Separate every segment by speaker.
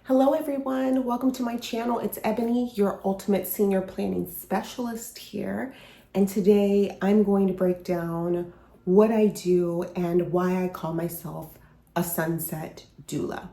Speaker 1: Hello everyone, welcome to my channel. It's Ebony, your ultimate senior planning specialist here. And today I'm going to break down what I do and why I call myself a sunset doula.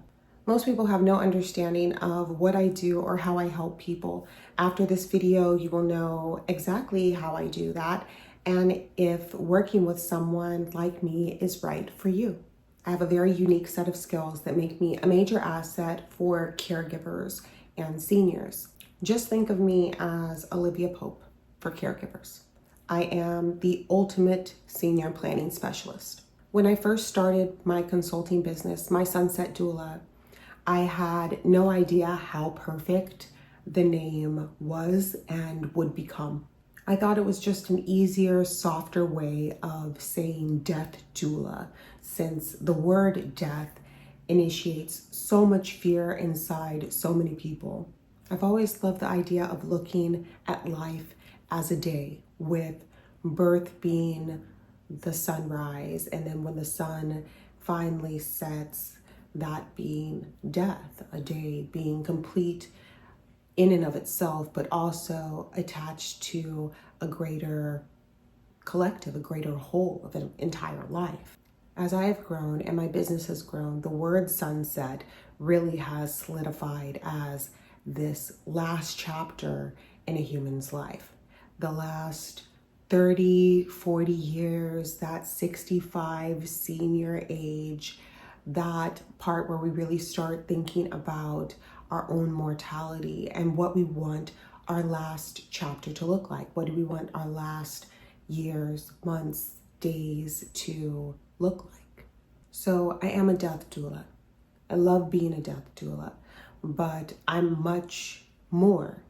Speaker 1: Most people have no understanding of what I do or how I help people. After this video, you will know exactly how I do that and if working with someone like me is right for you. I have a very unique set of skills that make me a major asset for caregivers and seniors. Just think of me as Olivia Pope for caregivers. I am the ultimate senior planning specialist. When I first started my consulting business, my Sunset Doula, I had no idea how perfect the name was and would become. I thought it was just an easier, softer way of saying death doula, since the word death initiates so much fear inside so many people. I've always loved the idea of looking at life as a day, with birth being the sunrise, and then when the sun finally sets, that being death, a day being complete in and of itself, but also attached to a greater collective, a greater whole of an entire life. As I have grown and my business has grown, the word sunset really has solidified as this last chapter in a human's life. The last 30, 40 years, that 65 senior age, that part where we really start thinking about our own mortality and what we want our last chapter to look like. What do we want our last years, months, days to look like? So I am a death doula. I love being a death doula, but I'm much more.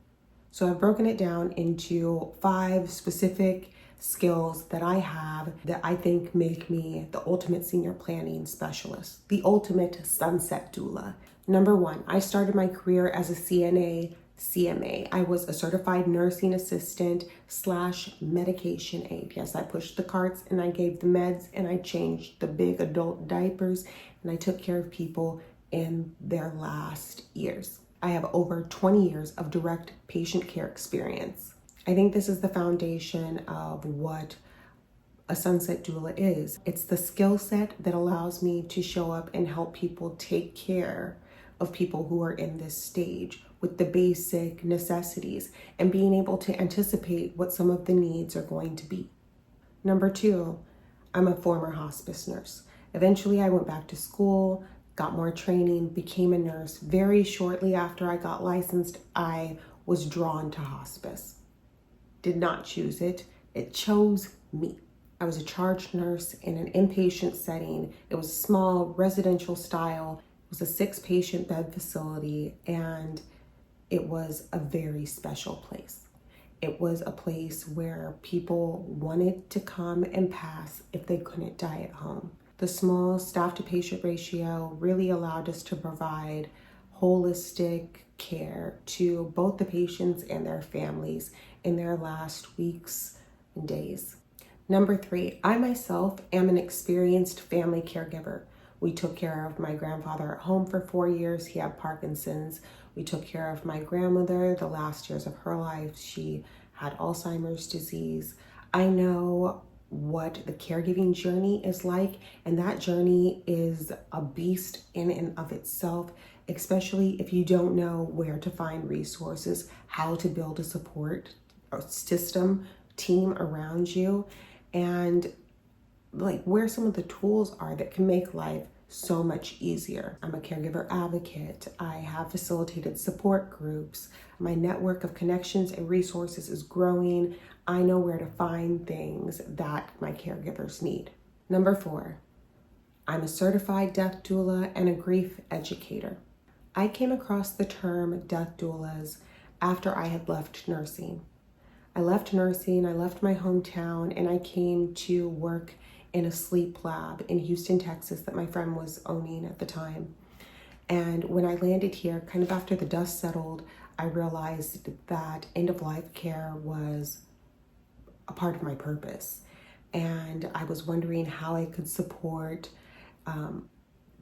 Speaker 1: So I've broken it down into 5 specific skills that I have that I think make me the ultimate senior planning specialist, the ultimate sunset doula. Number 1, I started my career as a CNA CMA. I was a certified nursing assistant / medication aide. Yes, I pushed the carts and I gave the meds and I changed the big adult diapers and I took care of people in their last years. I have over 20 years of direct patient care experience. I think this is the foundation of what a sunset doula is. It's the skill set that allows me to show up and help people take care of people who are in this stage with the basic necessities and being able to anticipate what some of the needs are going to be. Number 2, I'm a former hospice nurse. Eventually, I went back to school, got more training, became a nurse. Very shortly after I got licensed, I was drawn to hospice. Did not choose it. It chose me. I was a charge nurse in an inpatient setting. It was small, residential style. It was a 6-patient bed facility, and it was a very special place. It was a place where people wanted to come and pass if they couldn't die at home. The small staff to patient ratio really allowed us to provide holistic care to both the patients and their families in their last weeks and days. Number 3, I myself am an experienced family caregiver. We took care of my grandfather at home for 4 years. He had Parkinson's. We took care of my grandmother the last years of her life. She had Alzheimer's disease. I know what the caregiving journey is like, and that journey is a beast in and of itself, especially if you don't know where to find resources, how to build a support system, team around you, and like where some of the tools are that can make life so much easier. I'm a caregiver advocate. I have facilitated support groups. My network of connections and resources is growing. I know where to find things that my caregivers need. Number 4, I'm a certified death doula and a grief educator. I came across the term death doulas after I had left nursing. I left nursing, I left my hometown, and I came to work in a sleep lab in Houston, Texas that my friend was owning at the time. And when I landed here, kind of after the dust settled, I realized that end-of-life care was a part of my purpose. And I was wondering how I could support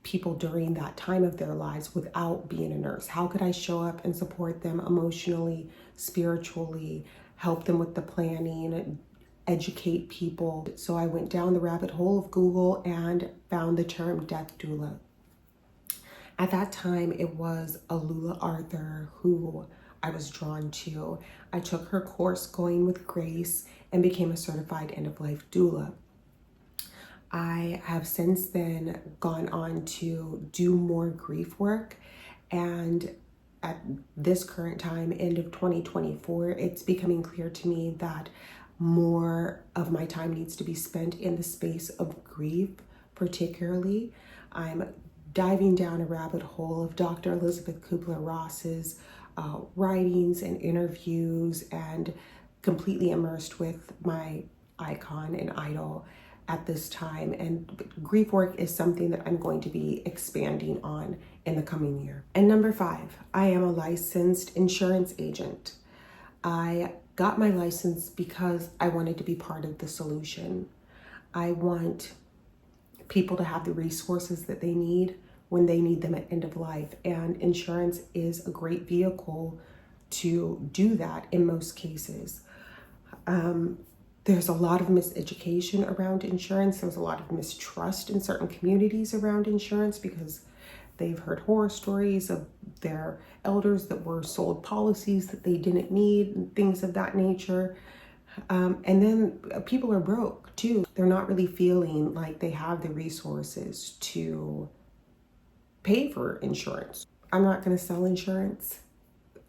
Speaker 1: people during that time of their lives without being a nurse? How could I show up and support them emotionally, spiritually, help them with the planning, educate people? So I went down the rabbit hole of Google and found the term death doula. At that time, it was Alula Arthur who I was drawn to. I took her course, Going with Grace, and became a certified end-of-life doula. I have since then gone on to do more grief work, and at this current time, end of 2024, it's becoming clear to me that more of my time needs to be spent in the space of grief. Particularly, I'm diving down a rabbit hole of Dr. Elizabeth Kubler-Ross's writings and interviews, and completely immersed with my icon and idol at this time. And grief work is something that I'm going to be expanding on in the coming year. And number 5, I am a licensed insurance agent. I got my license because I wanted to be part of the solution. I want people to have the resources that they need when they need them at end of life. And insurance is a great vehicle to do that in most cases. There's a lot of miseducation around insurance. There's a lot of mistrust in certain communities around insurance because they've heard horror stories of their elders that were sold policies that they didn't need and things of that nature. And then people are broke too. They're not really feeling like they have the resources to pay for insurance. I'm not going to sell insurance.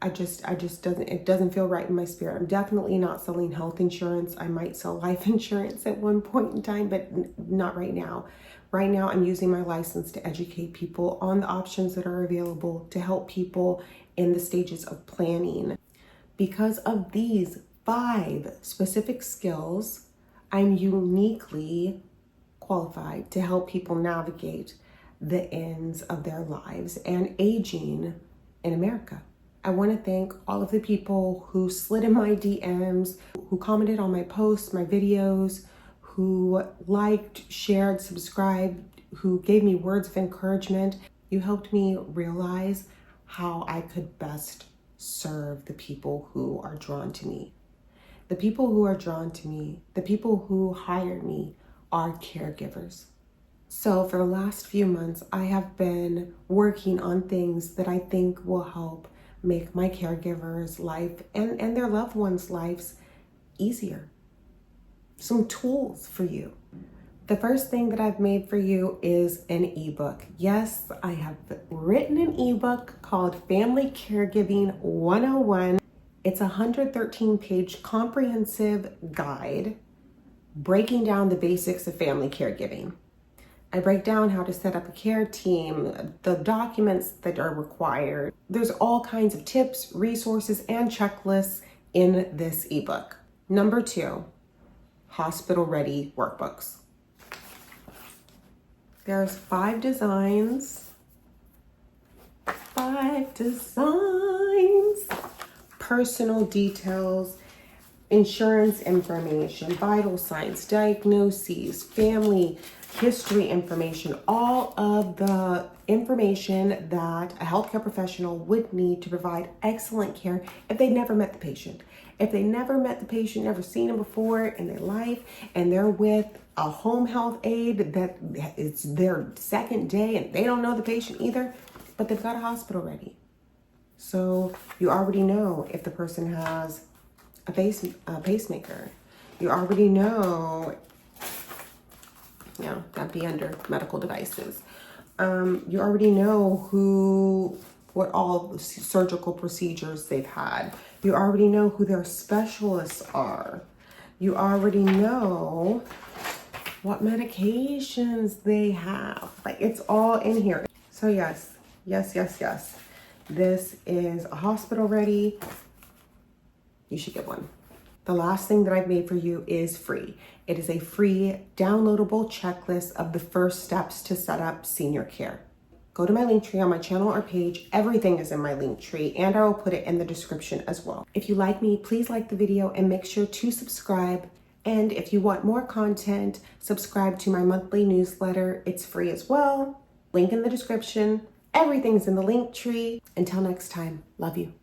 Speaker 1: It doesn't feel right in my spirit. I'm definitely not selling health insurance. I might sell life insurance at one point in time, but not right now. Right now, I'm using my license to educate people on the options that are available to help people in the stages of planning. Because of these 5 specific skills, I'm uniquely qualified to help people navigate the ends of their lives and aging in America. I want to thank all of the people who slid in my DMs, who commented on my posts, my videos, who liked, shared, subscribed, who gave me words of encouragement. You helped me realize how I could best serve the people who are drawn to me. The people who are drawn to me, the people who hire me, are caregivers. So for the last few months, I have been working on things that I think will help make my caregivers' life and their loved ones' lives easier. Some tools for you. The first thing that I've made for you is an ebook. Yes, I have written an ebook called Family Caregiving 101. It's a 113-page comprehensive guide breaking down the basics of family caregiving. I break down how to set up a care team, the documents that are required. There's all kinds of tips, resources, and checklists in this ebook. Number 2, hospital-ready workbooks. There's 5 designs. 5 designs. Personal details, insurance information, vital signs, diagnoses, family history information, all of the information that a healthcare professional would need to provide excellent care if they never met the patient. If they never met the patient, never seen them before in their life, and they're with a home health aide that it's their second day and they don't know the patient either, but they've got a hospital ready. So you already know if the person has a pacemaker. You already know, that'd be under medical devices. You already know what all surgical procedures they've had. You already know who their specialists are. You already know what medications they have. Like, it's all in here. So yes. This is a hospital ready. You should get one. The last thing that I've made for you is free. It is a free downloadable checklist of the first steps to set up senior care. Go to my link tree on my channel or page. Everything is in my link tree, and I will put it in the description as well. If you like me, please like the video and make sure to subscribe. And if you want more content, subscribe to my monthly newsletter. It's free as well. Link in the description. Everything's in the link tree. Until next time, love you.